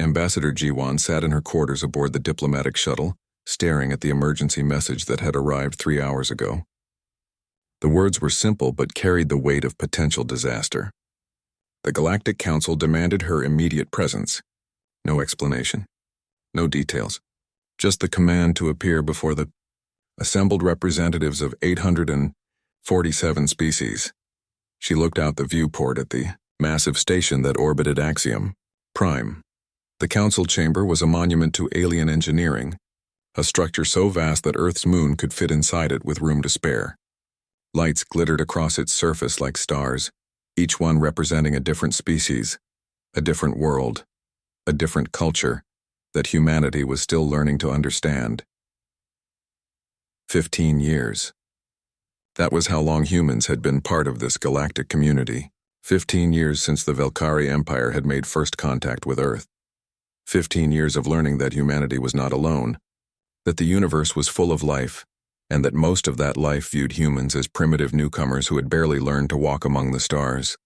Ambassador Jiwan sat in her quarters aboard the diplomatic shuttle, staring at the emergency message that had arrived 3 hours ago. The words were simple but carried the weight of potential disaster. The Galactic Council demanded her immediate presence. No explanation. No details. Just the command to appear before the assembled representatives of 847 species. She looked out the viewport at the massive station that orbited Axiom Prime. The council chamber was a monument to alien engineering, a structure so vast that Earth's moon could fit inside it with room to spare. Lights glittered across its surface like stars, each one representing a different species, a different world, a different culture that humanity was still learning to understand. 15 years. That was how long humans had been part of this galactic community. 15 years since the Velkari Empire had made first contact with Earth. 15 years of learning that humanity was not alone, that the universe was full of life, and that most of that life viewed humans as primitive newcomers who had barely learned to walk among the stars.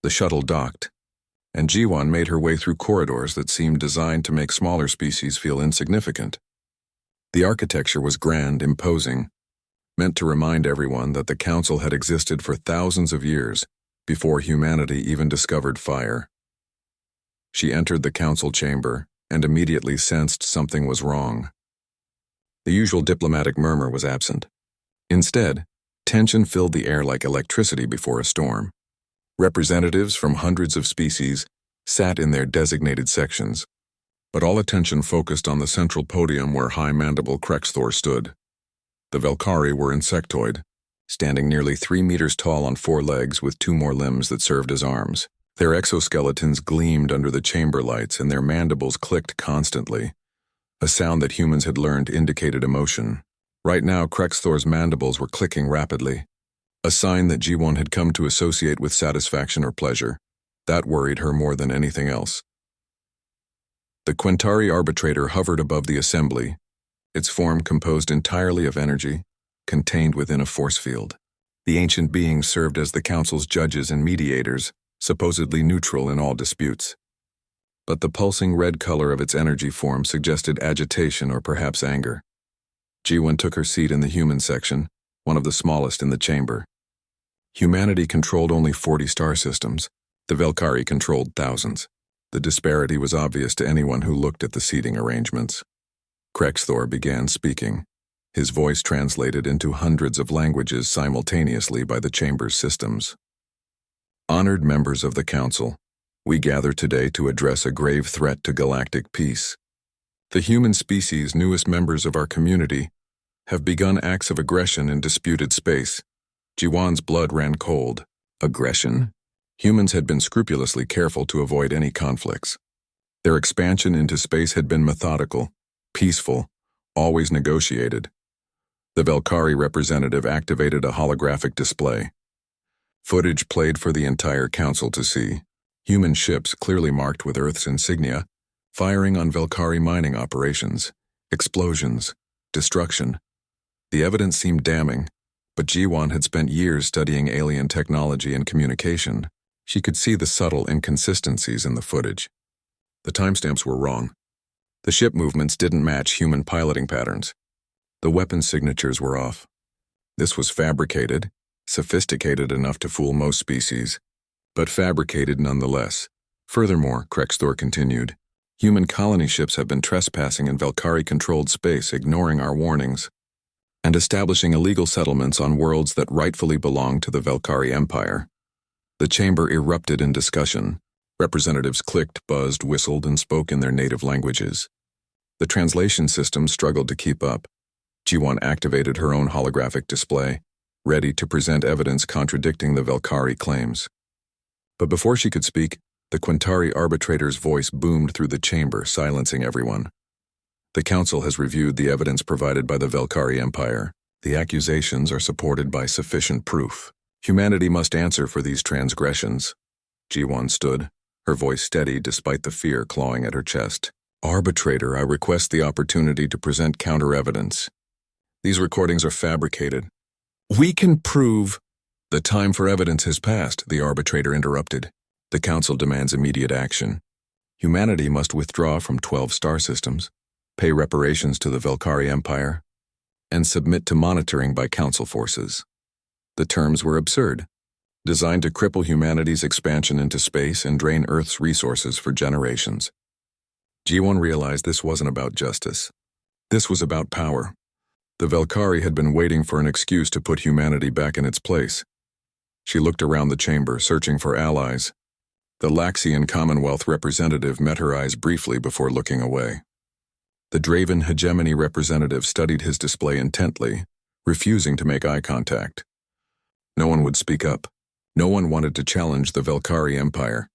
The shuttle docked, and Jiwan made her way through corridors that seemed designed to make smaller species feel insignificant. The architecture was grand, imposing, meant to remind everyone that the council had existed for thousands of years before humanity even discovered fire. She entered the council chamber and immediately sensed something was wrong. The usual diplomatic murmur was absent. Instead, tension filled the air like electricity before a storm. Representatives from hundreds of species sat in their designated sections, but all attention focused on the central podium where High Mandible Krexthor stood. The Velkari were insectoid, standing nearly 3 meters tall on 4 legs with 2 more limbs that served as arms. Their exoskeletons gleamed under the chamber lights and their mandibles clicked constantly. A sound that humans had learned indicated emotion. Right now, Krexthor's mandibles were clicking rapidly, a sign that Jiwan had come to associate with satisfaction or pleasure. That worried her more than anything else. The Quintari arbitrator hovered above the assembly, its form composed entirely of energy, contained within a force field. The ancient beings served as the council's judges and mediators, supposedly neutral in all disputes. But the pulsing red color of its energy form suggested agitation or perhaps anger. Jiwan took her seat in the human section, one of the smallest in the chamber. Humanity controlled only 40 star systems. The Velkari controlled thousands. The disparity was obvious to anyone who looked at the seating arrangements. Krexthor began speaking, his voice translated into hundreds of languages simultaneously by the chamber's systems. Honored members of the council, we gather today to address a grave threat to galactic peace. The human species' newest members of our community have begun acts of aggression in disputed space. Jiwan's blood ran cold. Aggression? Humans had been scrupulously careful to avoid any conflicts. Their expansion into space had been methodical, peaceful, always negotiated. The Velkari representative activated a holographic display. Footage played for the entire council to see. Human ships clearly marked with Earth's insignia, firing on Velkari mining operations, explosions, destruction. The evidence seemed damning, but Jiwan had spent years studying alien technology and communication. She could see the subtle inconsistencies in the footage. The timestamps were wrong. The ship movements didn't match human piloting patterns. The weapon signatures were off. This was fabricated, sophisticated enough to fool most species, but fabricated nonetheless. Furthermore, Krexthor continued, human colony ships have been trespassing in Velkari-controlled space, ignoring our warnings, and establishing illegal settlements on worlds that rightfully belong to the Velkari Empire. The chamber erupted in discussion. Representatives clicked, buzzed, whistled, and spoke in their native languages. The translation system struggled to keep up. Jiwan activated her own holographic display, ready to present evidence contradicting the Velkari claims. But before she could speak, the Quintari arbitrator's voice boomed through the chamber, silencing everyone. The council has reviewed the evidence provided by the Velkari Empire. The accusations are supported by sufficient proof. Humanity must answer for these transgressions. Jiwan stood, her voice steady despite the fear clawing at her chest. Arbitrator, I request the opportunity to present counter-evidence. These recordings are fabricated. We can prove. The time for evidence has passed, the arbitrator interrupted. The council demands immediate action. Humanity must withdraw from 12 star systems, pay reparations to the Velkari Empire, and submit to monitoring by Council forces. The terms were absurd, designed to cripple humanity's expansion into space and drain Earth's resources for generations. G1 realized this wasn't about justice. This was about power. The Velkari had been waiting for an excuse to put humanity back in its place. She looked around the chamber, searching for allies. The Laxian Commonwealth representative met her eyes briefly before looking away. The Draven hegemony representative studied his display intently, refusing to make eye contact. No one would speak up. No one wanted to challenge the Velkari Empire.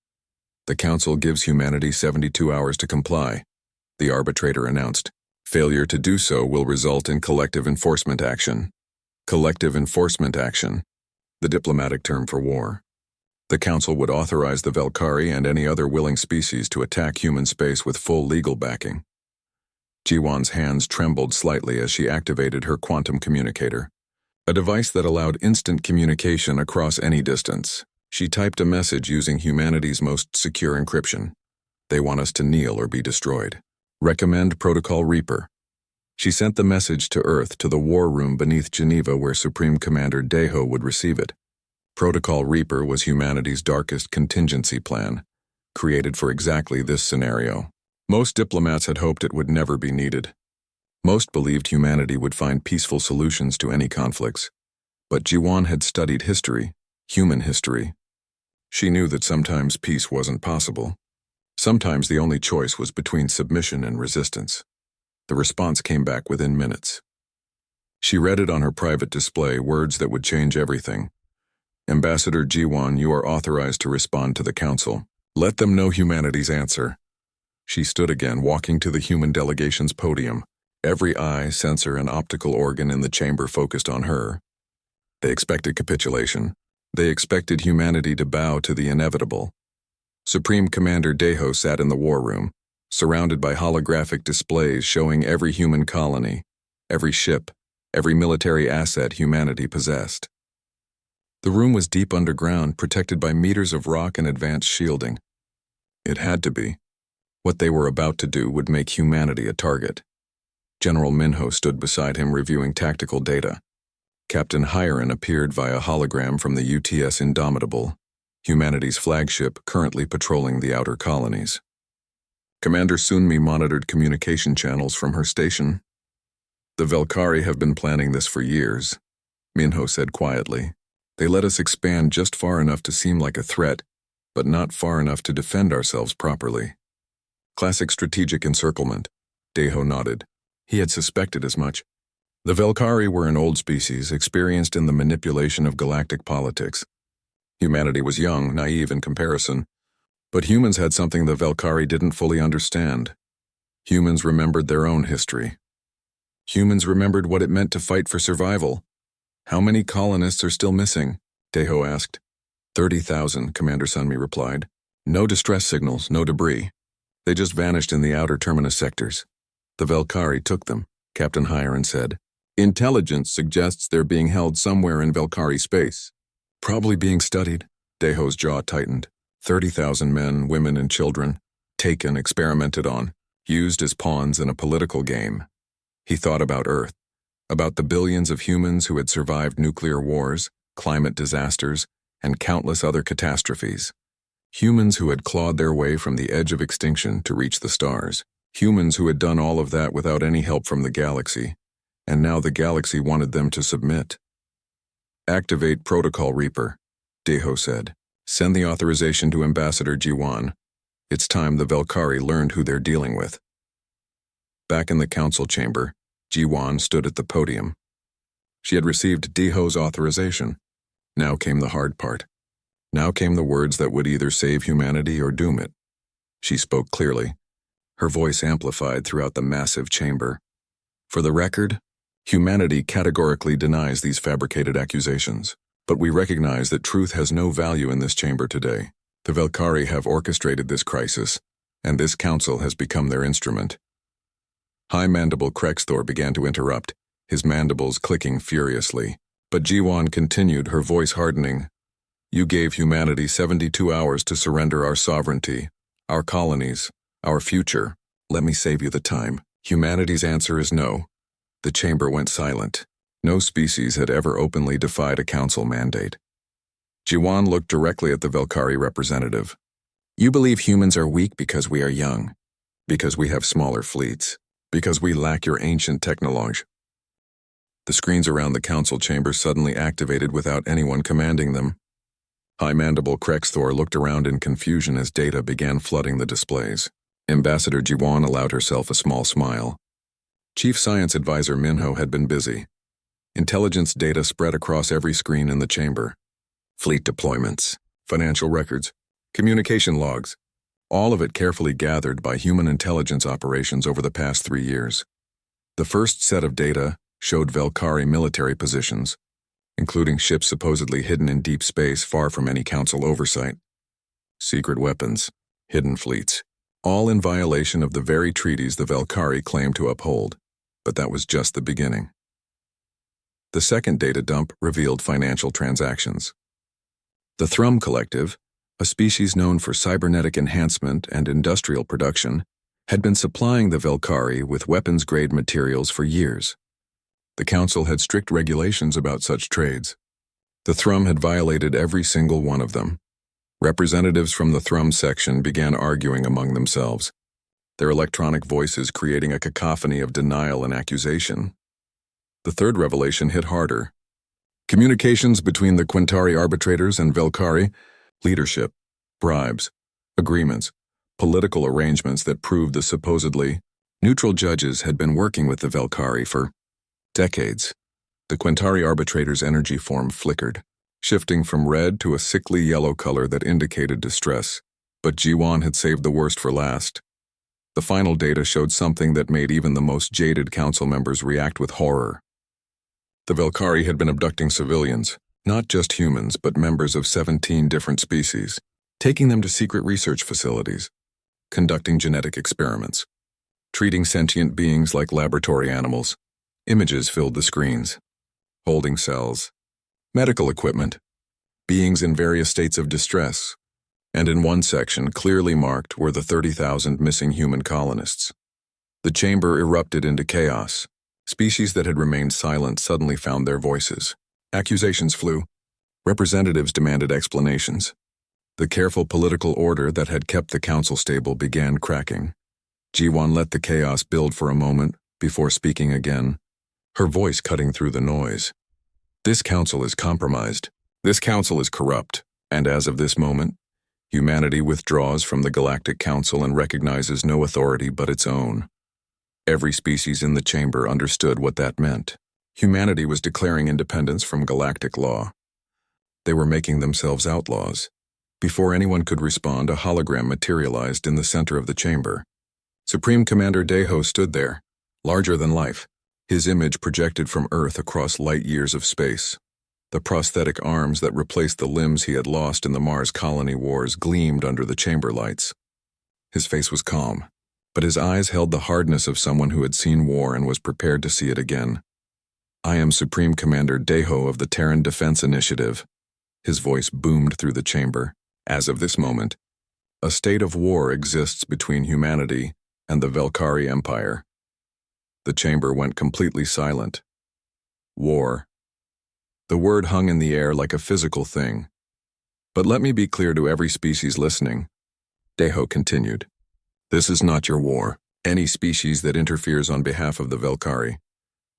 The Council gives humanity 72 hours to comply, the arbitrator announced. Failure to do so will result in collective enforcement action. Collective enforcement action, the diplomatic term for war. The Council would authorize the Velkari and any other willing species to attack human space with full legal backing. Jiwan's hands trembled slightly as she activated her quantum communicator, a device that allowed instant communication across any distance. She typed a message using humanity's most secure encryption. They want us to kneel or be destroyed. Recommend Protocol Reaper. She sent the message to Earth to the war room beneath Geneva where Supreme Commander Deho would receive it. Protocol Reaper was humanity's darkest contingency plan, created for exactly this scenario. Most diplomats had hoped it would never be needed. Most believed humanity would find peaceful solutions to any conflicts. But Jiwan had studied history, human history. She knew that sometimes peace wasn't possible. Sometimes the only choice was between submission and resistance. The response came back within minutes. She read it on her private display, words that would change everything. Ambassador Jiwan, you are authorized to respond to the Council. Let them know humanity's answer. She stood again, walking to the human delegation's podium. Every eye, sensor, and optical organ in the chamber focused on her. They expected capitulation. They expected humanity to bow to the inevitable. Supreme Commander Deho sat in the war room, surrounded by holographic displays showing every human colony, every ship, every military asset humanity possessed. The room was deep underground, protected by meters of rock and advanced shielding. It had to be. What they were about to do would make humanity a target. General Minho stood beside him reviewing tactical data. Captain Hiron appeared via hologram from the UTS Indomitable, humanity's flagship currently patrolling the outer colonies. Commander Sunmi monitored communication channels from her station. The Velkari have been planning this for years, Minho said quietly. They let us expand just far enough to seem like a threat, but not far enough to defend ourselves properly. Classic strategic encirclement, Deho nodded. He had suspected as much. The Velkari were an old species, experienced in the manipulation of galactic politics. Humanity was young, naive in comparison, but humans had something the Velkari didn't fully understand. Humans remembered their own history. Humans remembered what it meant to fight for survival. How many colonists are still missing? Deho asked. 30,000, Commander Sunmi replied. No distress signals, no debris. They just vanished in the outer terminus sectors. The Velkari took them, Captain Hiron said. Intelligence suggests they're being held somewhere in Velkari space. Probably being studied. Deho's jaw tightened. 30,000 men, women, and children, taken, experimented on, used as pawns in a political game. He thought about Earth, about the billions of humans who had survived nuclear wars, climate disasters, and countless other catastrophes. Humans who had clawed their way from the edge of extinction to reach the stars. Humans who had done all of that without any help from the galaxy, and now the galaxy wanted them to submit. Activate Protocol Reaper, Deho said. Send the authorization to Ambassador Jiwan. It's time the Velkari learned who they're dealing with. Back in the council chamber, Jiwan stood at the podium. She had received Deho's authorization. Now came the hard part. Now came the words that would either save humanity or doom it. She spoke clearly, her voice amplified throughout the massive chamber. For the record, humanity categorically denies these fabricated accusations. But we recognize that truth has no value in this chamber today. The Velkari have orchestrated this crisis, and this council has become their instrument. High Mandible Krexthor began to interrupt, his mandibles clicking furiously. But Jiwan continued, her voice hardening. You gave humanity 72 hours to surrender our sovereignty, Our colonies, our future. Let me save you the time. Humanity's answer is no. The chamber went silent. No species had ever openly defied a council mandate. Jiwan looked directly at the Velkari representative. You believe humans are weak because we are young, because we have smaller fleets, because we lack your ancient technology. The screens around the council chamber suddenly activated without anyone commanding them. High Mandible Krexthor looked around in confusion as data began flooding the displays. Ambassador Jiwan allowed herself a small smile. Chief Science Advisor Minho had been busy. Intelligence data spread across every screen in the chamber. Fleet deployments, financial records, communication logs, all of it carefully gathered by human intelligence operations over the past 3 years. The first set of data showed Velkari military positions, including ships supposedly hidden in deep space far from any council oversight. Secret weapons, hidden fleets, all in violation of the very treaties the Velkari claimed to uphold. But that was just the beginning. The second data dump revealed financial transactions. The Thrum Collective, a species known for cybernetic enhancement and industrial production, had been supplying the Velkari with weapons-grade materials for years. The Council had strict regulations about such trades. The Thrum had violated every single one of them. Representatives from the Thrum section began arguing among themselves, their electronic voices creating a cacophony of denial and accusation. The third revelation hit harder. Communications between the Quintari arbitrators and Velkari, leadership, bribes, agreements, political arrangements that proved the supposedly neutral judges had been working with the Velkari for decades. The Quintari arbitrators' energy form flickered, shifting from red to a sickly yellow color that indicated distress. But Jiwan had saved the worst for last. The final data showed something that made even the most jaded council members react with horror. The Velkari had been abducting civilians, not just humans, but members of 17 different species, taking them to secret research facilities, conducting genetic experiments, treating sentient beings like laboratory animals. Images filled the screens. Holding cells, medical equipment, beings in various states of distress, and in one section, clearly marked, were the 30,000 missing human colonists. The chamber erupted into chaos. Species that had remained silent suddenly found their voices. Accusations flew. Representatives demanded explanations. The careful political order that had kept the council stable began cracking. Jiwan let the chaos build for a moment before speaking again, her voice cutting through the noise. This council is compromised. This council is corrupt. And as of this moment, humanity withdraws from the Galactic Council and recognizes no authority but its own. Every species in the chamber understood what that meant. Humanity was declaring independence from galactic law. They were making themselves outlaws. Before anyone could respond, a hologram materialized in the center of the chamber. Supreme Commander Deho stood there, larger than life, his image projected from Earth across light years of space. The prosthetic arms that replaced the limbs he had lost in the Mars colony wars gleamed under the chamber lights. His face was calm, but his eyes held the hardness of someone who had seen war and was prepared to see it again. I am Supreme Commander Deho of the Terran Defense Initiative. His voice boomed through the chamber. As of this moment, a state of war exists between humanity and the Velkari Empire. The chamber went completely silent. War. The word hung in the air like a physical thing. But let me be clear to every species listening. Deho continued. This is not your war. Any species that interferes on behalf of the Velkari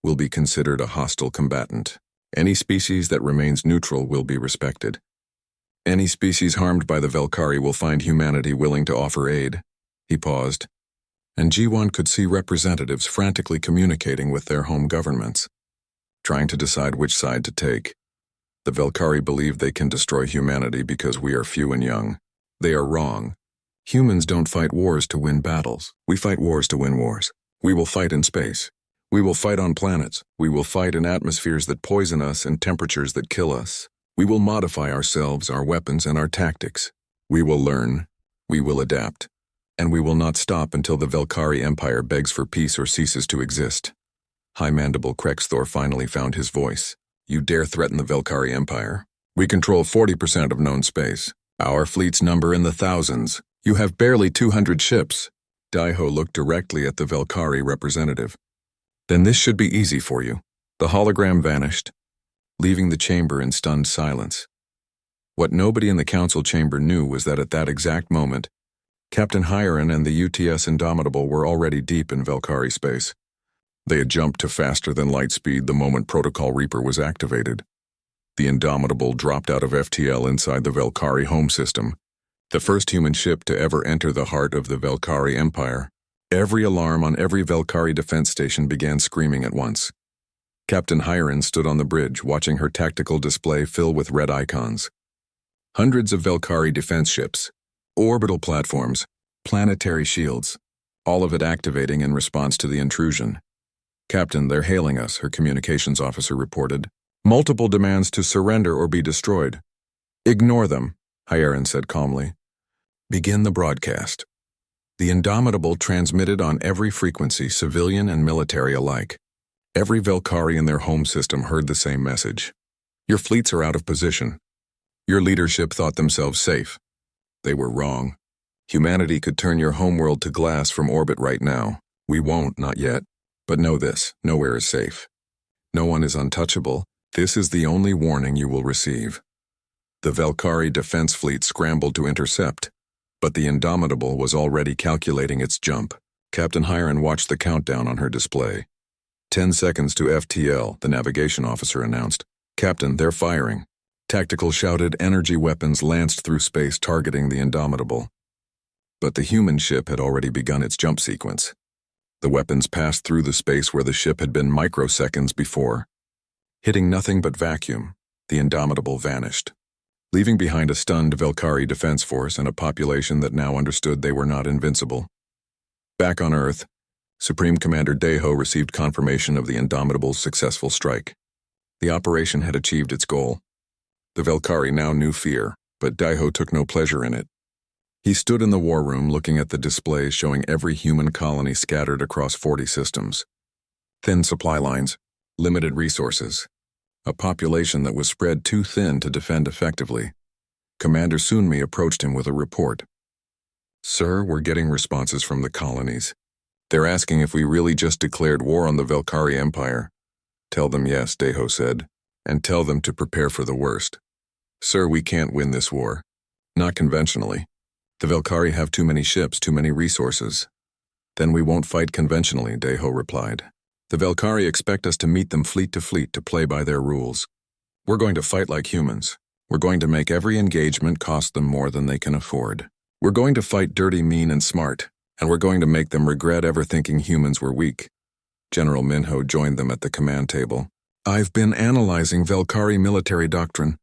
will be considered a hostile combatant. Any species that remains neutral will be respected. Any species harmed by the Velkari will find humanity willing to offer aid. He paused, and Jiwan could see representatives frantically communicating with their home governments, trying to decide which side to take. The Velkari believe they can destroy humanity because we are few and young. They are wrong. Humans don't fight wars to win battles. We fight wars to win wars. We will fight in space. We will fight on planets. We will fight in atmospheres that poison us and temperatures that kill us. We will modify ourselves, our weapons, and our tactics. We will learn. We will adapt. And we will not stop until the Velkari Empire begs for peace or ceases to exist. High Mandible Krexthor finally found his voice. You dare threaten the Velkari Empire? We control 40% of known space. Our fleets number in the thousands. You have barely 200 ships. Daiho looked directly at the Velkari representative. Then this should be easy for you. The hologram vanished, leaving the chamber in stunned silence. What nobody in the council chamber knew was that at that exact moment, Captain Hiren and the UTS Indomitable were already deep in Velkari space. They had jumped to faster-than-light speed the moment Protocol Reaper was activated. The Indomitable dropped out of FTL inside the Velkari home system, the first human ship to ever enter the heart of the Velkari Empire. Every alarm on every Velkari defense station began screaming at once. Captain Hiren stood on the bridge, watching her tactical display fill with red icons. Hundreds of Velkari defense ships, orbital platforms, planetary shields, all of it activating in response to the intrusion. "Captain, they're hailing us," her communications officer reported. "Multiple demands to surrender or be destroyed." "Ignore them," Hiren said calmly. "Begin the broadcast." The Indomitable transmitted on every frequency, civilian and military alike. Every Velkari in their home system heard the same message. "Your fleets are out of position. Your leadership thought themselves safe. They were wrong. Humanity could turn your homeworld to glass from orbit right now. We won't, not yet. But know this, nowhere is safe. No one is untouchable. This is the only warning you will receive." The Velkari defense fleet scrambled to intercept, but the Indomitable was already calculating its jump. Captain Hiren watched the countdown on her display. 10 seconds to FTL, the navigation officer announced. "Captain, they're firing." Tactical shouted energy weapons lanced through space targeting the Indomitable. But the human ship had already begun its jump sequence. The weapons passed through the space where the ship had been microseconds before. Hitting nothing but vacuum, the Indomitable vanished, leaving behind a stunned Velkari defense force and a population that now understood they were not invincible. Back on Earth, Supreme Commander Daiho received confirmation of the Indomitable's successful strike. The operation had achieved its goal. The Velkari now knew fear, but Daiho took no pleasure in it. He stood in the war room looking at the displays showing every human colony scattered across 40 systems. Thin supply lines, limited resources, a population that was spread too thin to defend effectively. Commander Sunmi approached him with a report. "Sir, we're getting responses from the colonies. They're asking if we really just declared war on the Velkari Empire." "Tell them yes," Daiho said, "and tell them to prepare for the worst." "Sir, we can't win this war. Not conventionally. The Velkari have too many ships, too many resources." "Then we won't fight conventionally," Daiho replied. "The Velkari expect us to meet them fleet to play by their rules. We're going to fight like humans. We're going to make every engagement cost them more than they can afford. We're going to fight dirty, mean, and smart, and we're going to make them regret ever thinking humans were weak." General Minho joined them at the command table. "I've been analyzing Velkari military doctrine.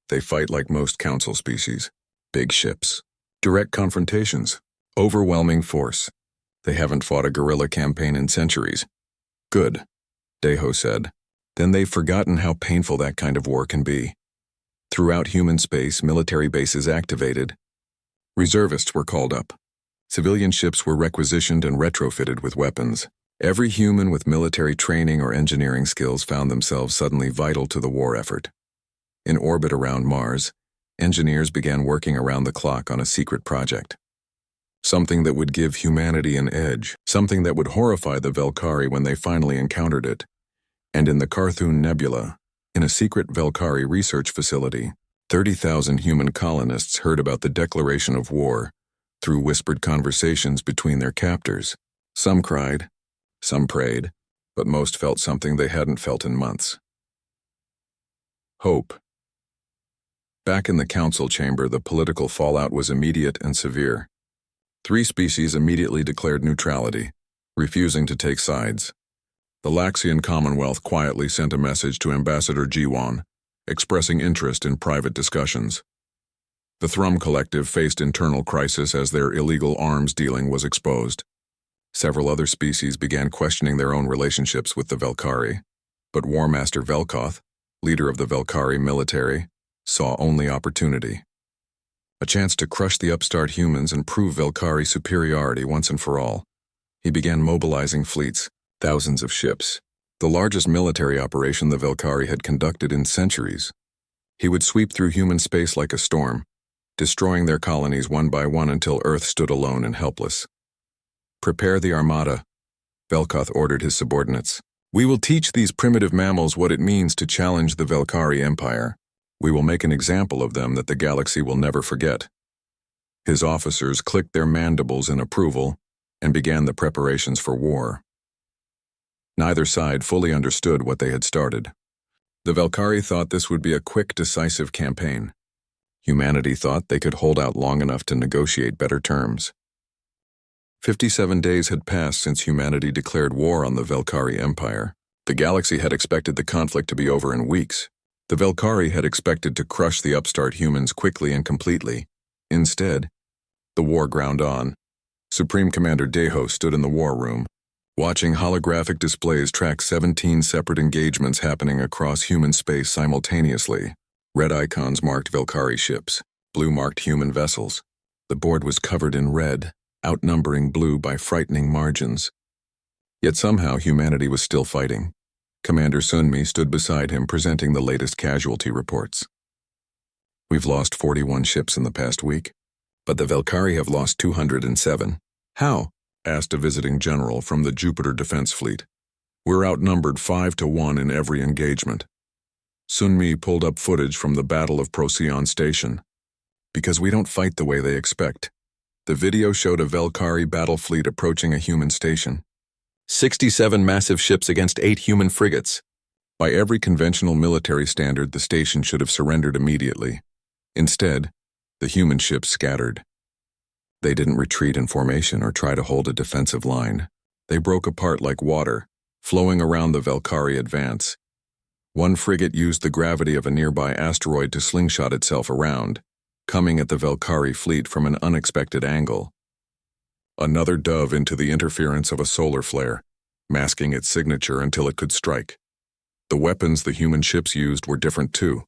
They fight like most council species. Big ships. Direct confrontations. Overwhelming force. They haven't fought a guerrilla campaign in centuries." "Good," Daiho said. "Then they've forgotten how painful that kind of war can be." Throughout human space, military bases activated. Reservists were called up. Civilian ships were requisitioned and retrofitted with weapons. Every human with military training or engineering skills found themselves suddenly vital to the war effort. In orbit around Mars, engineers began working around the clock on a secret project. Something that would give humanity an edge, something that would horrify the Velkari when they finally encountered it. And in the Carthun Nebula, in a secret Velkari research facility, 30,000 human colonists heard about the declaration of war through whispered conversations between their captors. Some cried, some prayed, but most felt something they hadn't felt in months. Hope. Back in the council chamber, the political fallout was immediate and severe. 3 species immediately declared neutrality, refusing to take sides. The Laxian Commonwealth quietly sent a message to Ambassador Jiwan, expressing interest in private discussions. The Thrum Collective faced internal crisis as their illegal arms dealing was exposed. Several other species began questioning their own relationships with the Velkari, but War Master Velkoth, leader of the Velkari military, saw only opportunity. A chance to crush the upstart humans and prove Velkari superiority once and for all. He began mobilizing fleets, thousands of ships, the largest military operation the Velkari had conducted in centuries. He would sweep through human space like a storm, destroying their colonies one by one until Earth stood alone and helpless. "Prepare the armada," Velkoth ordered his subordinates. "We will teach these primitive mammals what it means to challenge the Velkari Empire. We will make an example of them that the galaxy will never forget." His officers clicked their mandibles in approval and began the preparations for war. Neither side fully understood what they had started. The Velkari thought this would be a quick, decisive campaign. Humanity thought they could hold out long enough to negotiate better terms. 57 days had passed since humanity declared war on the Velkari Empire. The galaxy had expected the conflict to be over in weeks. The Velkari had expected to crush the upstart humans quickly and completely. Instead, the war ground on. Supreme Commander Deho stood in the war room, watching holographic displays track 17 separate engagements happening across human space simultaneously. Red icons marked Velkari ships, blue marked human vessels. The board was covered in red, outnumbering blue by frightening margins. Yet somehow humanity was still fighting. Commander Sunmi stood beside him presenting the latest casualty reports. "We've lost 41 ships in the past week, but the Velkari have lost 207. "How?" asked a visiting general from the Jupiter Defense Fleet. "We're outnumbered 5-1 in every engagement." Sunmi pulled up footage from the Battle of Procyon Station. "Because we don't fight the way they expect." The video showed a Velkari battle fleet approaching a human station. 67 massive ships against 8 human frigates. By every conventional military standard, the station should have surrendered immediately. Instead, the human ships scattered. They didn't retreat in formation or try to hold a defensive line. They broke apart like water, flowing around the Velkari advance. One frigate used the gravity of a nearby asteroid to slingshot itself around, coming at the Velkari fleet from an unexpected angle. Another dove into the interference of a solar flare, masking its signature until it could strike. The weapons the human ships used were different too.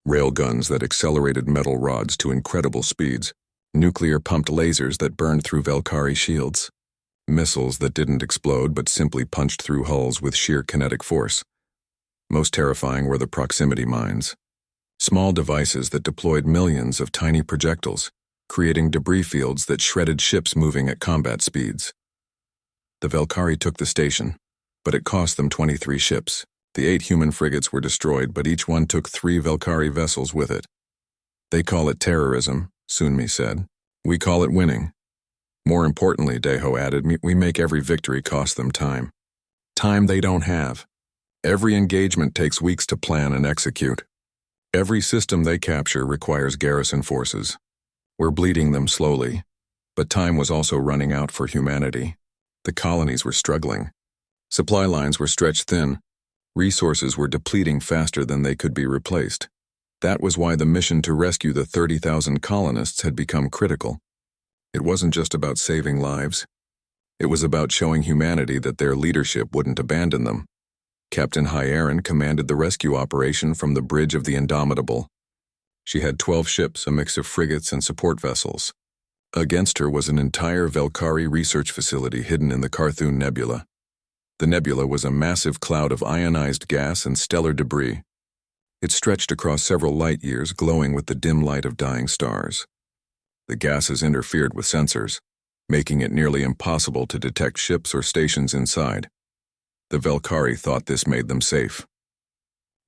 Railguns that accelerated metal rods to incredible speeds, nuclear-pumped lasers that burned through Velkari shields, missiles that didn't explode but simply punched through hulls with sheer kinetic force. Most terrifying were the proximity mines, small devices that deployed millions of tiny projectiles, creating debris fields that shredded ships moving at combat speeds. The Velkari took the station, but it cost them 23 ships. The 8 human frigates were destroyed, but each one took 3 Velkari vessels with it. "They call it terrorism," Sunmi said. "We call it winning." "More importantly," Deho added, "we make every victory cost them time. Time they don't have. Every engagement takes weeks to plan and execute. Every system they capture requires garrison forces. We're bleeding them slowly, but time was also running out for humanity. The colonies were struggling. Supply lines were stretched thin. Resources were depleting faster than they could be replaced. That was why the mission to rescue the 30,000 colonists had become critical. It wasn't just about saving lives. It was about showing humanity that their leadership wouldn't abandon them. Captain Hyeron commanded the rescue operation from the bridge of the Indomitable. She had 12 ships, a mix of frigates and support vessels. Against her was an entire Velkari research facility hidden in the Carthun Nebula. The nebula was a massive cloud of ionized gas and stellar debris. It stretched across several light years, glowing with the dim light of dying stars. The gases interfered with sensors, making it nearly impossible to detect ships or stations inside. The Velkari thought this made them safe.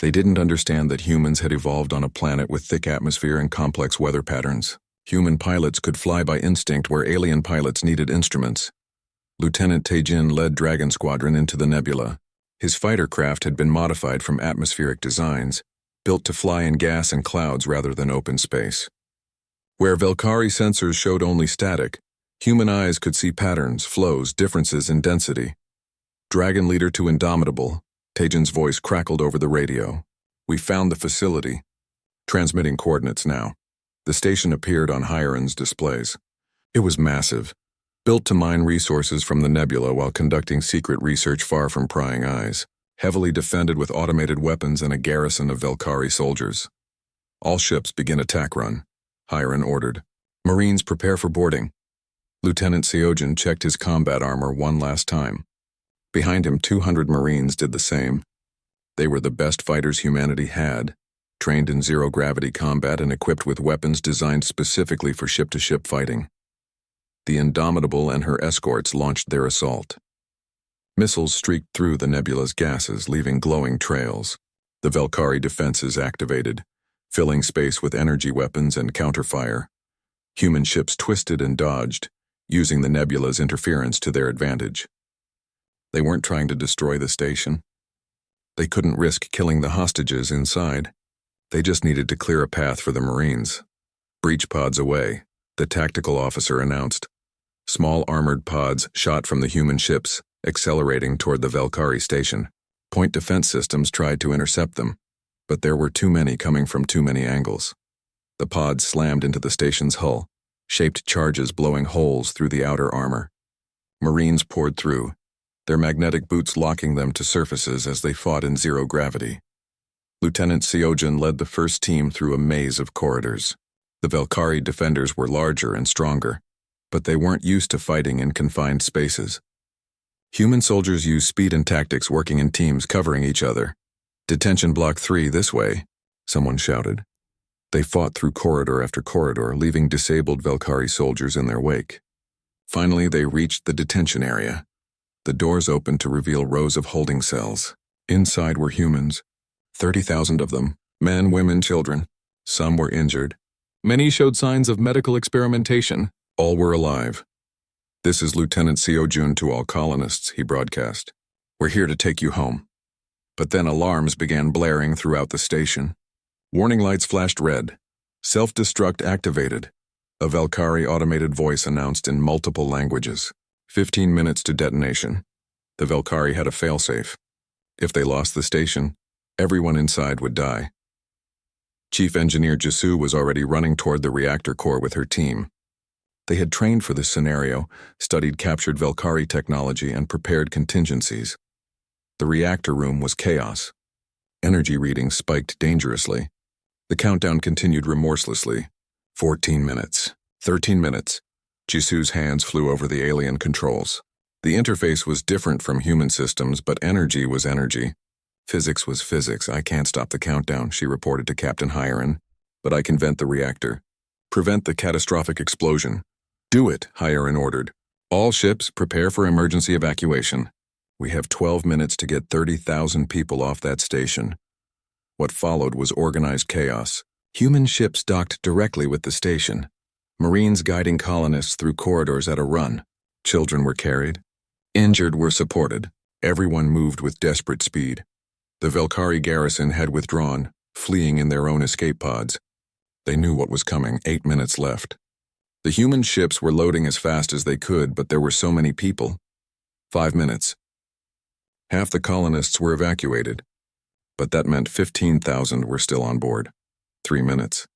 They didn't understand that humans had evolved on a planet with thick atmosphere and complex weather patterns. Human pilots could fly by instinct where alien pilots needed instruments. Lieutenant Taejin led Dragon Squadron into the nebula. His fighter craft had been modified from atmospheric designs, built to fly in gas and clouds rather than open space. Where Velkari sensors showed only static, human eyes could see patterns, flows, differences in density. Dragon Leader to Indomitable, Taejin's voice crackled over the radio. "We found the facility. Transmitting coordinates now." The station appeared on Hyeron's displays. It was massive, built to mine resources from the nebula while conducting secret research far from prying eyes, heavily defended with automated weapons and a garrison of Velkari soldiers. "All ships begin attack run," Hyeron ordered. "Marines prepare for boarding." Lieutenant Seojin checked his combat armor one last time. Behind him, 200 Marines did the same. They were the best fighters humanity had, trained in zero-gravity combat and equipped with weapons designed specifically for ship-to-ship fighting. The Indomitable and her escorts launched their assault. Missiles streaked through the nebula's gases, leaving glowing trails. The Valkyrie defenses activated, filling space with energy weapons and counterfire. Human ships twisted and dodged, using the nebula's interference to their advantage. They weren't trying to destroy the station. They couldn't risk killing the hostages inside. They just needed to clear a path for the Marines. Breach pods away, the tactical officer announced. Small armored pods shot from the human ships, accelerating toward the Valkyrie station. Point defense systems tried to intercept them, but there were too many coming from too many angles. The pods slammed into the station's hull, shaped charges blowing holes through the outer armor. Marines poured through, their magnetic boots locking them to surfaces as they fought in zero gravity. Lieutenant Seojin led the first team through a maze of corridors. The Valkyrie defenders were larger and stronger, but they weren't used to fighting in confined spaces. Human soldiers used speed and tactics, working in teams covering each other. "Detention block 3 this way," someone shouted. They fought through corridor after corridor, leaving disabled Valkyrie soldiers in their wake. Finally, they reached the detention area. The doors opened to reveal rows of holding cells. Inside were humans, 30,000 of them, men, women, children. Some were injured. Many showed signs of medical experimentation. All were alive. "This is Lieutenant Seojun to all colonists," he broadcast. "We're here to take you home." But then alarms began blaring throughout the station. Warning lights flashed red. Self-destruct activated. A Valkyrie automated voice announced in multiple languages. 15 minutes to detonation. The Valkyrie had a failsafe. If they lost the station, everyone inside would die. Chief Engineer Jisoo was already running toward the reactor core with her team. They had trained for this scenario, studied captured Valkyrie technology, and prepared contingencies. The reactor room was chaos. Energy readings spiked dangerously. The countdown continued remorselessly. 14 minutes. 13 minutes. Jisoo's hands flew over the alien controls. The interface was different from human systems, but energy was energy. Physics was physics. "I can't stop the countdown," she reported to Captain Hyarin, "but I can vent the reactor. Prevent the catastrophic explosion." "Do it," Hyarin ordered. "All ships, prepare for emergency evacuation. We have 12 minutes to get 30,000 people off that station." What followed was organized chaos. Human ships docked directly with the station. Marines guiding colonists through corridors at a run. Children were carried. Injured were supported. Everyone moved with desperate speed. The Valkyrie garrison had withdrawn, fleeing in their own escape pods. They knew what was coming. 8 minutes left. The human ships were loading as fast as they could, but there were so many people. 5 minutes. Half the colonists were evacuated, but that meant 15,000 were still on board. 3 minutes.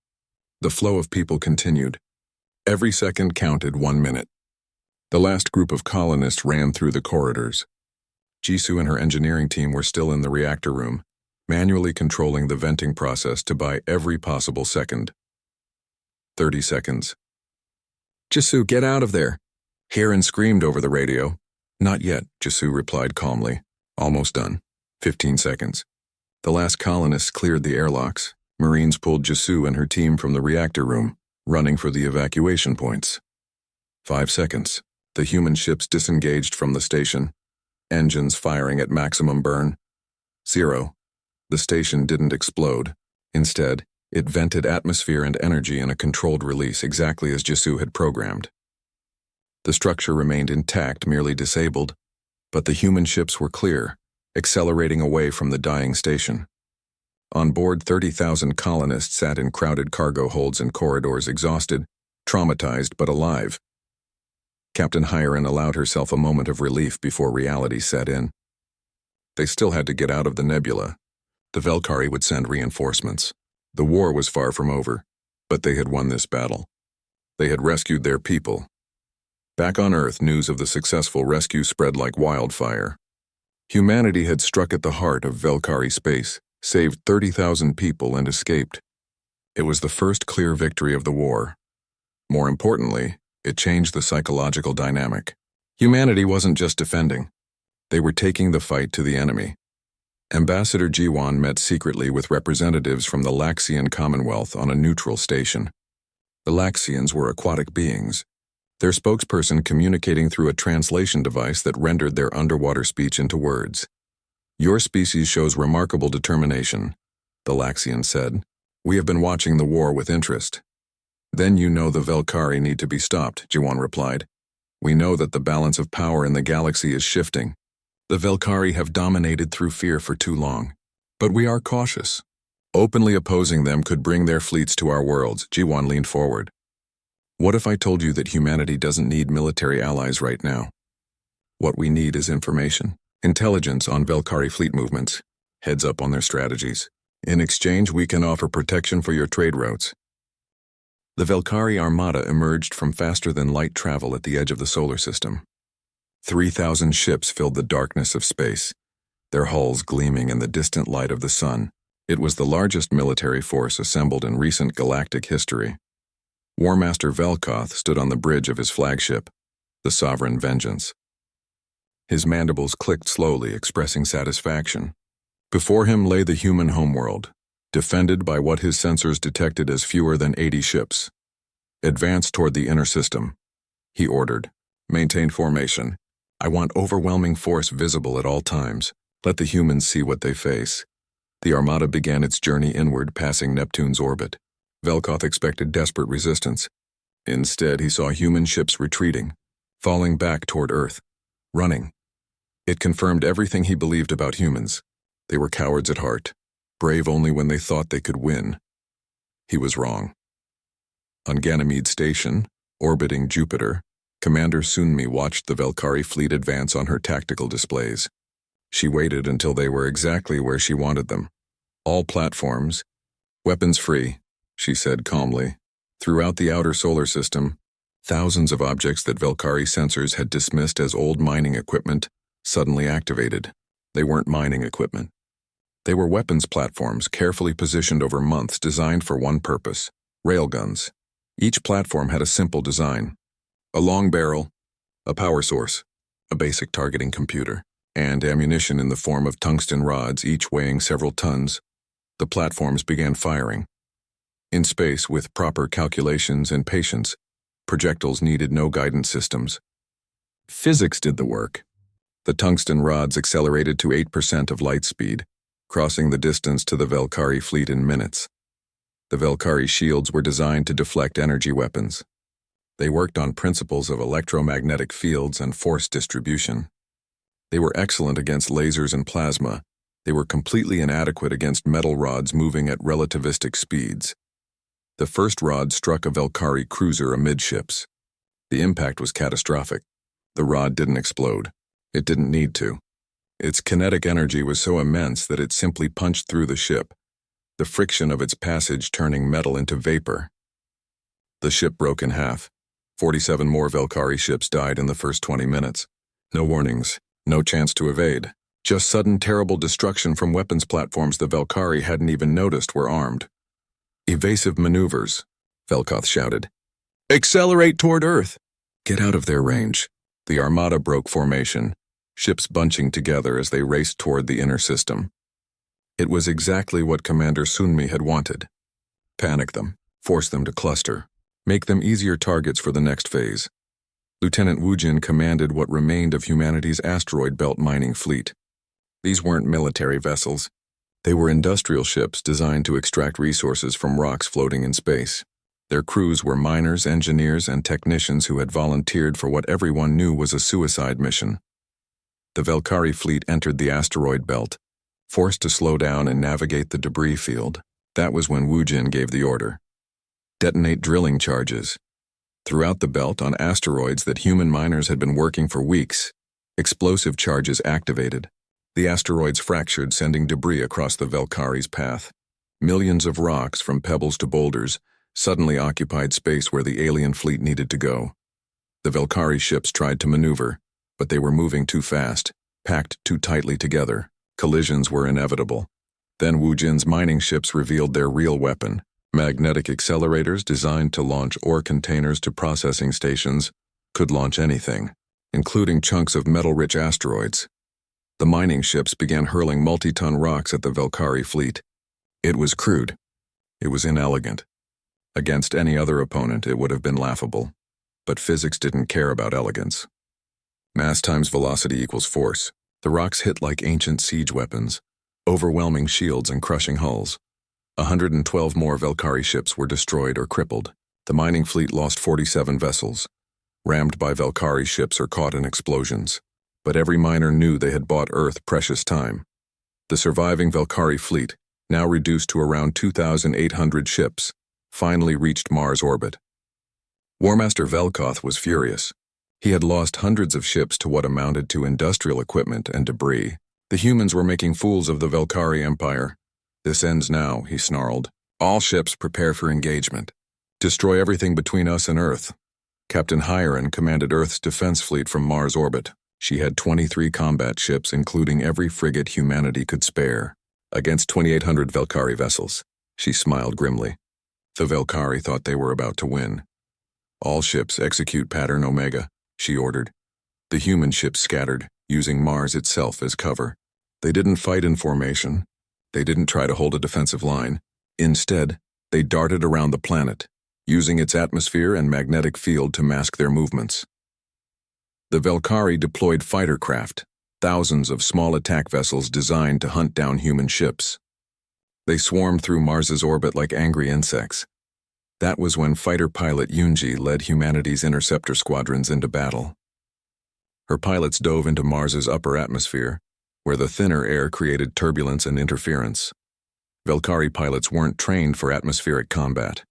The flow of people continued. Every second counted 1 minute. The last group of colonists ran through the corridors. Jisoo and her engineering team were still in the reactor room, manually controlling the venting process to buy every possible second. 30 seconds. "Jisoo, get out of there!" Hyarin screamed over the radio. "Not yet," Jisoo replied calmly. "Almost done. 15 seconds. The last colonists cleared the airlocks. Marines pulled Jisoo and her team from the reactor room, running for the evacuation points. 5 seconds. The human ships disengaged from the station, engines firing at maximum burn. 0. The station didn't explode. Instead, it vented atmosphere and energy in a controlled release, exactly as Jisoo had programmed. The structure remained intact, merely disabled, but the human ships were clear, accelerating away from the dying station. On board, 30,000 colonists sat in crowded cargo holds and corridors, exhausted, traumatized, but alive. Captain Hyarin allowed herself a moment of relief before reality set in. They still had to get out of the nebula. The Valkyrie would send reinforcements. The war was far from over, but they had won this battle. They had rescued their people. Back on Earth, news of the successful rescue spread like wildfire. Humanity had struck at the heart of Valkyrie space, saved 30,000 people, and escaped. It was the first clear victory of the war. More importantly, it changed the psychological dynamic. Humanity wasn't just defending. They were taking the fight to the enemy. Ambassador Jiwan met secretly with representatives from the Laxian Commonwealth on a neutral station. The Laxians were aquatic beings, their spokesperson communicating through a translation device that rendered their underwater speech into words. "Your species shows remarkable determination," the Laxian said. "We have been watching the war with interest." "Then you know the Velkari need to be stopped," Jiwan replied. "We know that the balance of power in the galaxy is shifting. The Velkari have dominated through fear for too long. But we are cautious. Openly opposing them could bring their fleets to our worlds." Jiwan leaned forward. "What if I told you that humanity doesn't need military allies right now? What we need is information. Intelligence on Velkari fleet movements. Heads up on their strategies. In exchange, we can offer protection for your trade routes." The Velkari armada emerged from faster-than-light travel at the edge of the solar system. 3,000 ships filled the darkness of space, their hulls gleaming in the distant light of the sun. It was the largest military force assembled in recent galactic history. War Master Velkoth stood on the bridge of his flagship, the Sovereign Vengeance. His mandibles clicked slowly, expressing satisfaction. Before him lay the human homeworld, defended by what his sensors detected as fewer than 80 ships. "Advance toward the inner system," he ordered. "Maintain formation. I want overwhelming force visible at all times. Let the humans see what they face." The armada began its journey inward, passing Neptune's orbit. Velkoth expected desperate resistance. Instead, he saw human ships retreating, falling back toward Earth, running. It confirmed everything he believed about humans. They were cowards at heart, brave only when they thought they could win. He was wrong. On Ganymede Station, orbiting Jupiter, Commander Sunmi watched the Velkari fleet advance on her tactical displays. She waited until they were exactly where she wanted them. "All platforms, weapons free," she said calmly. Throughout the outer solar system, thousands of objects that Velkari sensors had dismissed as old mining equipment suddenly activated. They weren't mining equipment. They were weapons platforms carefully positioned over months, designed for one purpose: railguns. Each platform had a simple design: a long barrel, a power source, a basic targeting computer, and ammunition in the form of tungsten rods, each weighing several tons. The platforms began firing. In space, with proper calculations and patience, projectiles needed no guidance systems. Physics did the work. The tungsten rods accelerated to 8% of light speed, crossing the distance to the Velkari fleet in minutes. The Velkari shields were designed to deflect energy weapons. They worked on principles of electromagnetic fields and force distribution. They were excellent against lasers and plasma. They were completely inadequate against metal rods moving at relativistic speeds. The first rod struck a Velkari cruiser amidships. The impact was catastrophic. The rod didn't explode. It didn't need to. Its kinetic energy was so immense that it simply punched through the ship, the friction of its passage turning metal into vapor. The ship broke in half. 47 more Velkari ships died in the first 20 minutes. No warnings, no chance to evade. Just sudden terrible destruction from weapons platforms the Velkari hadn't even noticed were armed. "Evasive maneuvers," Velkoth shouted. "Accelerate toward Earth!" "Get out of their range." The armada broke formation, ships bunching together as they raced toward the inner system. It was exactly what Commander Sunmi had wanted. Panic them, force them to cluster, make them easier targets for the next phase. Lieutenant Wujin commanded what remained of humanity's asteroid belt mining fleet. These weren't military vessels. They were industrial ships designed to extract resources from rocks floating in space. Their crews were miners, engineers, and technicians who had volunteered for what everyone knew was a suicide mission. The Velkari fleet entered the asteroid belt, forced to slow down and navigate the debris field. That was when Wujin gave the order. Detonate drilling charges. Throughout the belt, on asteroids that human miners had been working for weeks, explosive charges activated. The asteroids fractured, sending debris across the Velkari's path. Millions of rocks, from pebbles to boulders, suddenly occupied space where the alien fleet needed to go. The Velkari ships tried to maneuver, but they were moving too fast, packed too tightly together. Collisions were inevitable. Then Wujin's mining ships revealed their real weapon: magnetic accelerators designed to launch ore containers to processing stations could launch anything, including chunks of metal-rich asteroids. The mining ships began hurling multi-ton rocks at the Velkari fleet. It was crude. It was inelegant. Against any other opponent, it would have been laughable. But physics didn't care about elegance. Mass times velocity equals force. The rocks hit like ancient siege weapons, overwhelming shields and crushing hulls. 112 more Velkari ships were destroyed or crippled. The mining fleet lost 47 vessels, rammed by Velkari ships or caught in explosions. But every miner knew they had bought Earth precious time. The surviving Velkari fleet, now reduced to around 2,800 ships, finally reached Mars orbit. Warmaster Velkoth was furious. He had lost hundreds of ships to what amounted to industrial equipment and debris. The humans were making fools of the Velkari Empire. This ends now, he snarled. All ships prepare for engagement. Destroy everything between us and Earth. Captain Hiren commanded Earth's defense fleet from Mars orbit. She had 23 combat ships, including every frigate humanity could spare, against 2,800 Velkari vessels. She smiled grimly. The Velkari thought they were about to win. All ships execute pattern Omega, she ordered. The human ships scattered, using Mars itself as cover. They didn't fight in formation. They didn't try to hold a defensive line. Instead, they darted around the planet, using its atmosphere and magnetic field to mask their movements. The Velkari deployed fighter craft, thousands of small attack vessels designed to hunt down human ships. They swarmed through Mars's orbit like angry insects. That was when fighter pilot Yunji led humanity's interceptor squadrons into battle. Her pilots dove into Mars's upper atmosphere, where the thinner air created turbulence and interference. Velkari pilots weren't trained for atmospheric combat.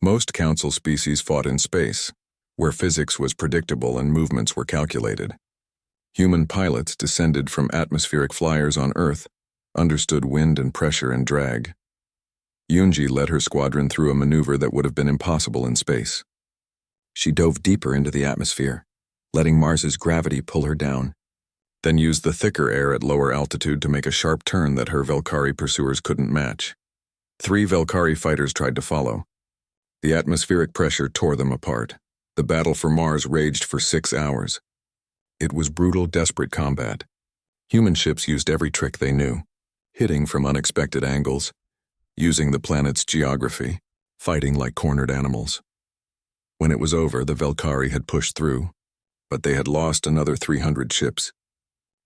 Most Council species fought in space, where physics was predictable and movements were calculated. Human pilots, descended from atmospheric flyers on Earth, understood wind and pressure and drag. Yunji led her squadron through a maneuver that would have been impossible in space. She dove deeper into the atmosphere, letting Mars's gravity pull her down, then used the thicker air at lower altitude to make a sharp turn that her Velkari pursuers couldn't match. 3 Velkari fighters tried to follow. The atmospheric pressure tore them apart. The battle for Mars raged for 6 hours. It was brutal, desperate combat. Human ships used every trick they knew, hitting from unexpected angles, using the planet's geography, fighting like cornered animals. When it was over, the Velkari had pushed through, but they had lost another 300 ships.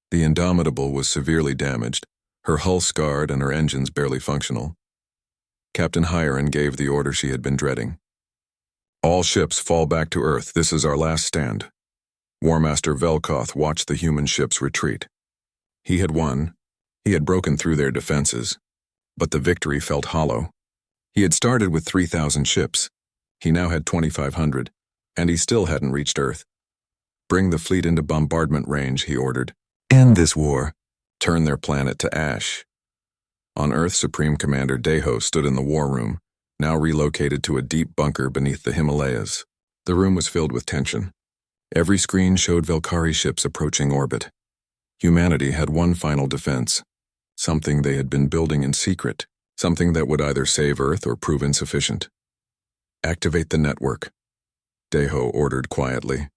The Indomitable was severely damaged, her hull scarred and her engines barely functional. Captain Hiren gave the order she had been dreading. All ships fall back to Earth. This is our last stand. Warmaster Velkoth watched the human ships retreat. He had won. He had broken through their defenses. But the victory felt hollow. He had started with 3,000 ships. He now had 2,500, and he still hadn't reached Earth. Bring the fleet into bombardment range, he ordered. End this war. Turn their planet to ash. On Earth, Supreme Commander Deho stood in the war room, now relocated to a deep bunker beneath the Himalayas. The room was filled with tension. Every screen showed Velkari ships approaching orbit. Humanity had one final defense, something they had been building in secret, something that would either save Earth or prove insufficient. Activate the network, Deho ordered quietly.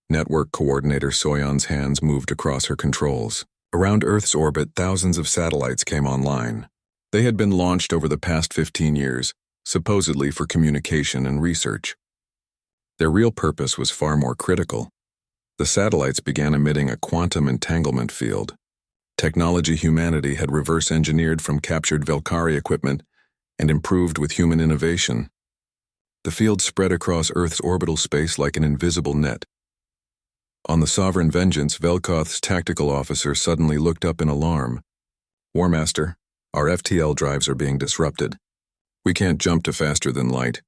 Network Coordinator Soyon's hands moved across her controls. Around Earth's orbit, thousands of satellites came online. They had been launched over the past 15 years, supposedly for communication and research. Their real purpose was far more critical. The satellites began emitting a quantum entanglement field. Technology humanity had reverse-engineered from captured Velkari equipment and improved with human innovation. The field spread across Earth's orbital space like an invisible net. On the Sovereign Vengeance, Velkoth's tactical officer suddenly looked up in alarm. Warmaster, our FTL drives are being disrupted. We can't jump to faster than light.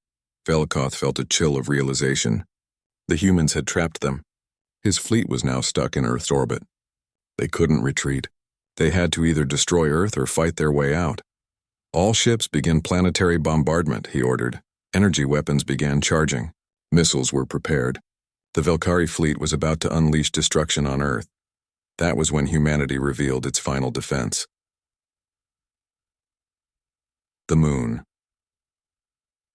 Velkoth felt a chill of realization. The humans had trapped them. His fleet was now stuck in Earth's orbit. They couldn't retreat. They had to either destroy Earth or fight their way out. All ships begin planetary bombardment, he ordered. Energy weapons began charging. Missiles were prepared. The Velkari fleet was about to unleash destruction on Earth. That was when humanity revealed its final defense. The Moon.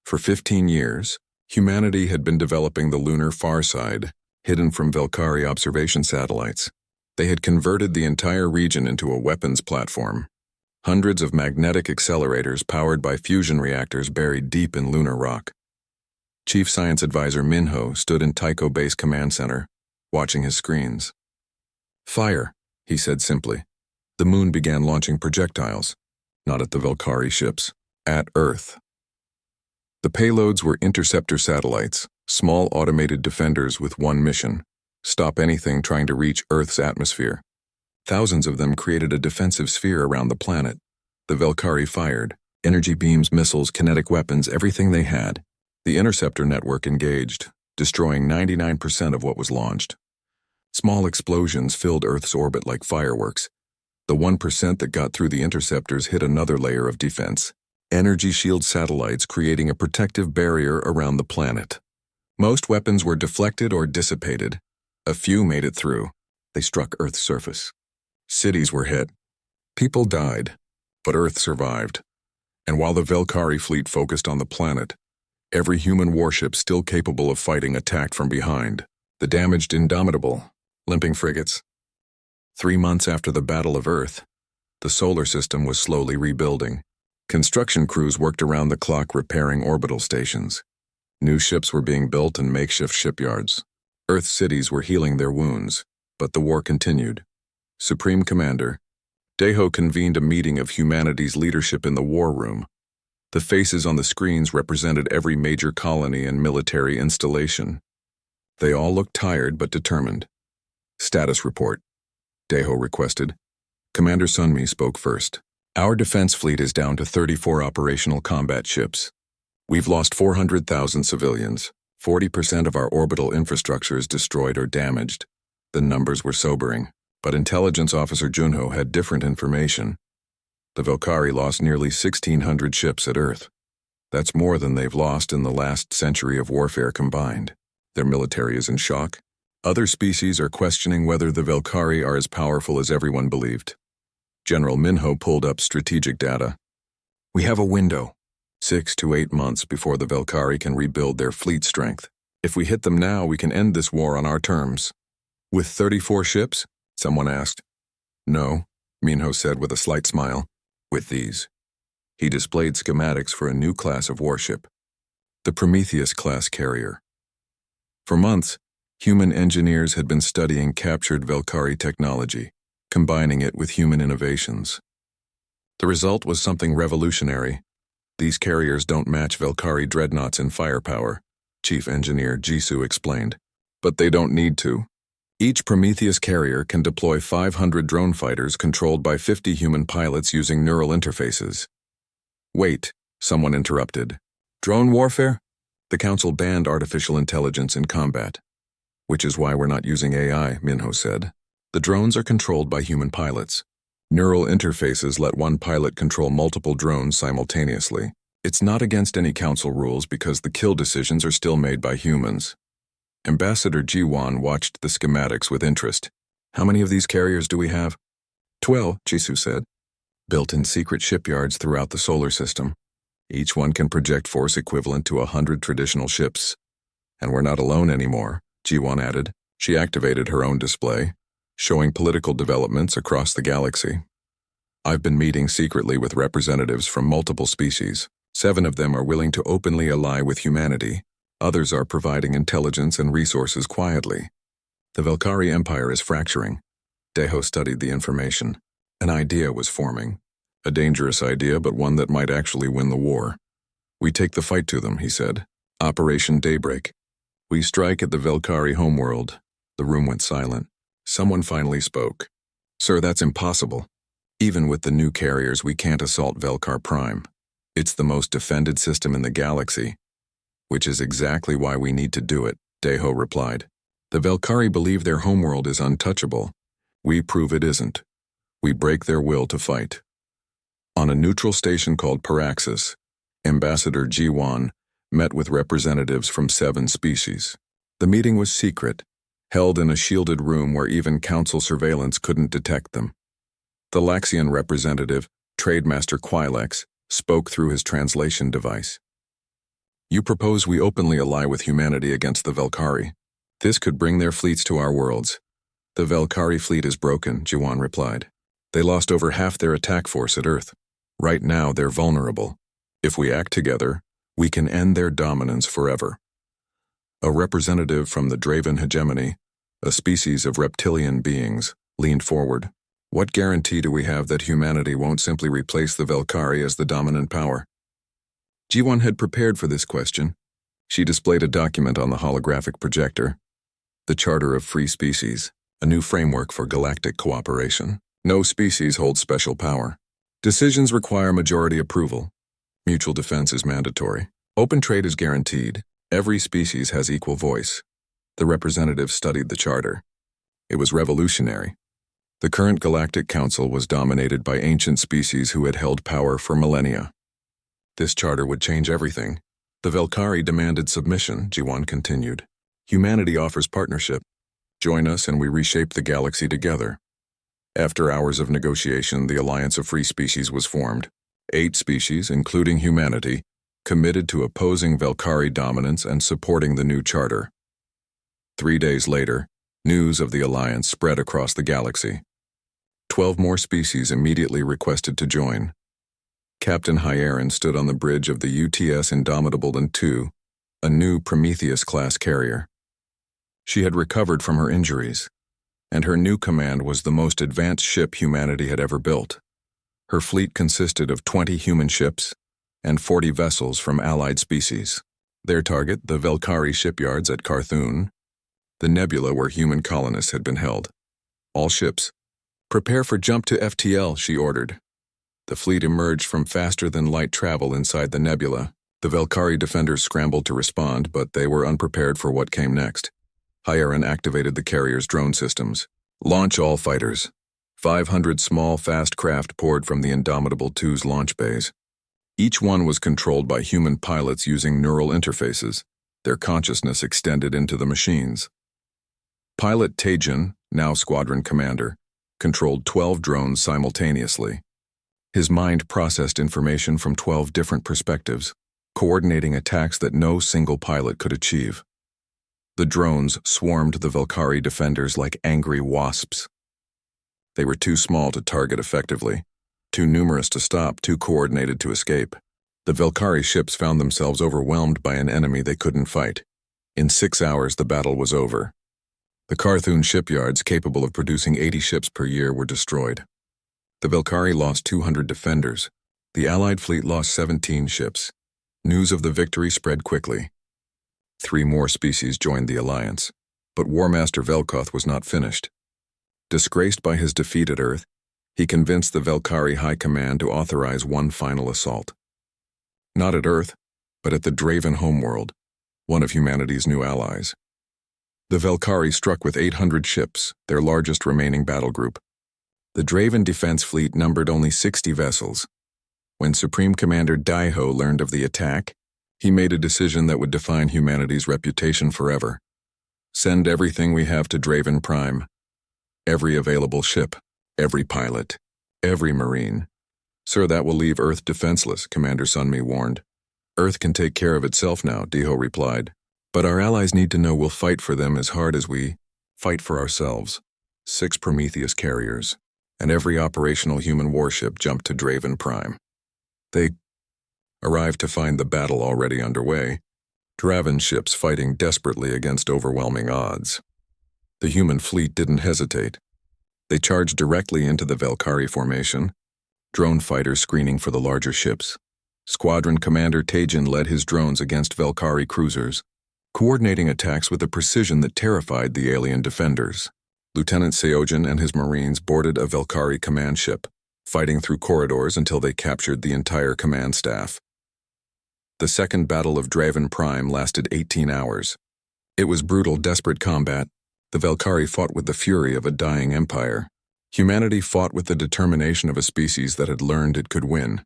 For 15 years, humanity had been developing the lunar far side, hidden from Velkari observation satellites. They had converted the entire region into a weapons platform. Hundreds of magnetic accelerators powered by fusion reactors buried deep in lunar rock. Chief Science Advisor Minho stood in Tycho Base Command Center, watching his screens. "Fire," he said simply. The moon began launching projectiles, not at the Velkari ships, at Earth. The payloads were interceptor satellites, small automated defenders with one mission: stop anything trying to reach Earth's atmosphere. Thousands of them created a defensive sphere around the planet. The Velkari fired energy beams, missiles, kinetic weapons, everything they had. The interceptor network engaged, destroying 99% of what was launched. Small explosions filled Earth's orbit like fireworks. The 1% that got through the interceptors hit another layer of defense: energy shield satellites creating a protective barrier around the planet. Most weapons were deflected or dissipated. A few made it through. They struck Earth's surface. Cities were hit. People died, but Earth survived. And while the Velkari fleet focused on the planet, every human warship still capable of fighting attacked from behind. The damaged Indomitable, limping frigates. 3 months after the Battle of Earth, the solar system was slowly rebuilding. Construction crews worked around the clock repairing orbital stations. New ships were being built in makeshift shipyards. Earth cities were healing their wounds, but the war continued. Supreme Commander Deho convened a meeting of humanity's leadership in the war room. The faces on the screens represented every major colony and military installation. They all looked tired but determined. "Status report," Deho requested. Commander Sunmi spoke first. "Our defense fleet is down to 34 operational combat ships. We've lost 400,000 civilians. 40% of our orbital infrastructure is destroyed or damaged." The numbers were sobering, but Intelligence Officer Junho had different information. The Velkari lost nearly 1,600 ships at Earth. That's more than they've lost in the last century of warfare combined. Their military is in shock. Other species are questioning whether the Velkari are as powerful as everyone believed. General Minho pulled up strategic data. "We have a window, 6 to 8 months before the Velkari can rebuild their fleet strength. If we hit them now, we can end this war on our terms." "With 34 ships?" someone asked. "No," Minho said with a slight smile. "With these." He displayed schematics for a new class of warship, the Prometheus-class carrier. For months, human engineers had been studying captured Velkari technology, combining it with human innovations. The result was something revolutionary. "These carriers don't match Velkari dreadnoughts in firepower," Chief Engineer Jisoo explained. "But they don't need to. Each Prometheus carrier can deploy 500 drone fighters controlled by 50 human pilots using neural interfaces." "Wait," someone interrupted. "Drone warfare?" The Council banned artificial intelligence in combat. "Which is why we're not using AI," Minho said. "The drones are controlled by human pilots. Neural interfaces let one pilot control multiple drones simultaneously. It's not against any Council rules because the kill decisions are still made by humans." Ambassador Jiwan watched the schematics with interest. "How many of these carriers do we have?" 12, Jisoo said. "Built in secret shipyards throughout the solar system. Each one can project force equivalent to 100 traditional ships. And we're not alone anymore," Jiwan added. She activated her own display, showing political developments across the galaxy. "I've been meeting secretly with representatives from multiple species. 7 of them are willing to openly ally with humanity. Others are providing intelligence and resources quietly. The Velkari Empire is fracturing." Deho studied the information. An idea was forming. A dangerous idea, but one that might actually win the war. "We take the fight to them," he said. "Operation Daybreak. We strike at the Velkari homeworld." The room went silent. Someone finally spoke. "Sir, that's impossible. Even with the new carriers, we can't assault Velkar Prime. It's the most defended system in the galaxy." "Which is exactly why we need to do it," Deho replied. "The Velkari believe their homeworld is untouchable. We prove it isn't. We break their will to fight." On a neutral station called Paraxis, Ambassador Jiwan met with representatives from 7 species. The meeting was secret, held in a shielded room where even Council surveillance couldn't detect them. The Laxian representative, Trademaster Quilex, spoke through his translation device. "You propose we openly ally with humanity against the Velkari. This could bring their fleets to our worlds. The Valkyrie fleet is broken, Jiwan replied. They lost over half their attack force at Earth. Right now, they're vulnerable. If we act together, we can end their dominance forever. A representative from the Draven hegemony, a species of reptilian beings, leaned forward. What guarantee do we have that humanity won't simply replace the Valkyrie as the dominant power? Jiwan had prepared for this question. She displayed a document on the holographic projector. The Charter of Free Species, a new framework for galactic cooperation. No species holds special power. Decisions require majority approval. Mutual defense is mandatory. Open trade is guaranteed. Every species has equal voice. The representative studied the charter. It was revolutionary. The current Galactic Council was dominated by ancient species who had held power for millennia. This charter would change everything. The Valkyrie demanded submission, Jiwan continued. Humanity offers partnership. Join us and we reshape the galaxy together. After hours of negotiation, the Alliance of Free Species was formed. 8 species, including humanity, committed to opposing Valkyrie dominance and supporting the new charter. 3 days later, news of the alliance spread across the galaxy. 12 more species immediately requested to join. Captain Hyeron stood on the bridge of the UTS Indomitable II, a new Prometheus-class carrier. She had recovered from her injuries, and her new command was the most advanced ship humanity had ever built. Her fleet consisted of 20 human ships and 40 vessels from allied species. Their target, the Valkyrie shipyards at Carthun, the nebula where human colonists had been held. All ships, prepare for jump to FTL, she ordered. The fleet emerged from faster-than-light travel inside the nebula. The Valkyrie defenders scrambled to respond, but they were unprepared for what came next. Hyeron activated the carrier's drone systems. Launch all fighters. 500 small, fast craft poured from the Indomitable II's launch bays. Each one was controlled by human pilots using neural interfaces. Their consciousness extended into the machines. Pilot Taejin, now squadron commander, controlled 12 drones simultaneously. His mind processed information from 12 different perspectives, coordinating attacks that no single pilot could achieve. The drones swarmed the Valkyrie defenders like angry wasps. They were too small to target effectively, too numerous to stop, too coordinated to escape. The Valkyrie ships found themselves overwhelmed by an enemy they couldn't fight. In 6 hours, the battle was over. The Carthun shipyards, capable of producing 80 ships per year, were destroyed. The Valkyrie lost 200 defenders. The Allied fleet lost 17 ships. News of the victory spread quickly. 3 more species joined the alliance, but War Master Velkoth was not finished. Disgraced by his defeat at Earth, he convinced the Valkyrie High Command to authorize one final assault. Not at Earth, but at the Draven homeworld, one of humanity's new allies. The Valkyrie struck with 800 ships, their largest remaining battle group. The Draven defense fleet numbered only 60 vessels. When Supreme Commander Daiho learned of the attack, he made a decision that would define humanity's reputation forever. Send everything we have to Draven Prime. Every available ship, every pilot, every marine. Sir, that will leave Earth defenseless, Commander Sunmi warned. Earth can take care of itself now, Daiho replied. But our allies need to know we'll fight for them as hard as we fight for ourselves. 6 Prometheus carriers, and every operational human warship jumped to Draven Prime. They arrived to find the battle already underway, Draven ships fighting desperately against overwhelming odds. The human fleet didn't hesitate. They charged directly into the Valkyrie formation, drone fighters screening for the larger ships. Squadron Commander Taejin led his drones against Valkyrie cruisers, coordinating attacks with a precision that terrified the alien defenders. Lieutenant Seojin and his Marines boarded a Valkyrie command ship, fighting through corridors until they captured the entire command staff. The Second Battle of Draven Prime lasted 18 hours. It was brutal, desperate combat. The Valkyrie fought with the fury of a dying empire. Humanity fought with the determination of a species that had learned it could win.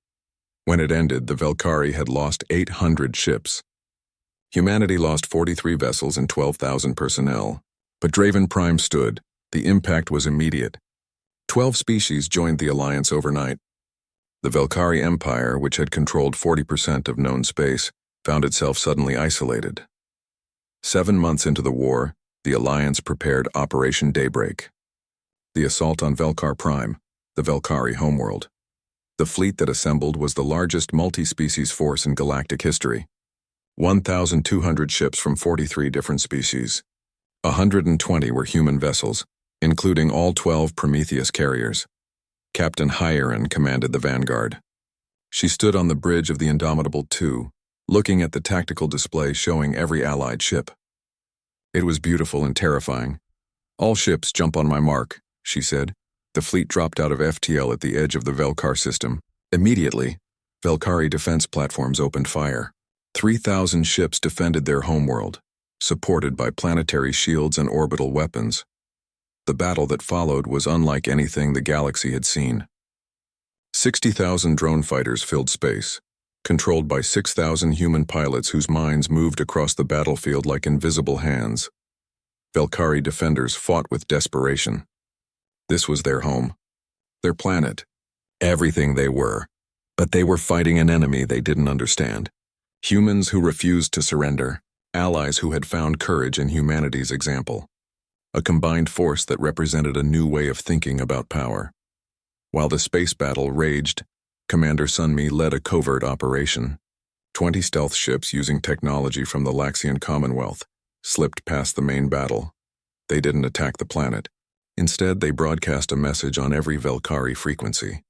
When it ended, the Valkyrie had lost 800 ships. Humanity lost 43 vessels and 12,000 personnel. But Draven Prime stood. The impact was immediate. 12 species joined the alliance overnight. The Valkyrie Empire, which had controlled 40% of known space, found itself suddenly isolated. 7 months into the war, the alliance prepared Operation Daybreak. The assault on Velkar Prime, the Velkari homeworld. The fleet that assembled was the largest multi-species force in galactic history. 1,200 ships from 43 different species. 120 were human vessels, including all 12 Prometheus carriers. Captain Hyeron commanded the vanguard. She stood on the bridge of the Indomitable II, looking at the tactical display showing every allied ship. It was beautiful and terrifying. "All ships jump on my mark," she said. The fleet dropped out of FTL at the edge of the Velkar system. Immediately, Velkari defense platforms opened fire. 3,000 ships defended their homeworld, supported by planetary shields and orbital weapons. The battle that followed was unlike anything the galaxy had seen. 60,000 drone fighters filled space, controlled by 6,000 human pilots whose minds moved across the battlefield like invisible hands. Velkari defenders fought with desperation. This was their home, their planet, everything they were. But they were fighting an enemy they didn't understand. Humans who refused to surrender, allies who had found courage in humanity's example. A combined force that represented a new way of thinking about power. While the space battle raged, Commander Sunmi led a covert operation. 20 stealth ships using technology from the Laxian Commonwealth slipped past the main battle. They didn't attack the planet. Instead, they broadcast a message on every Velkari frequency.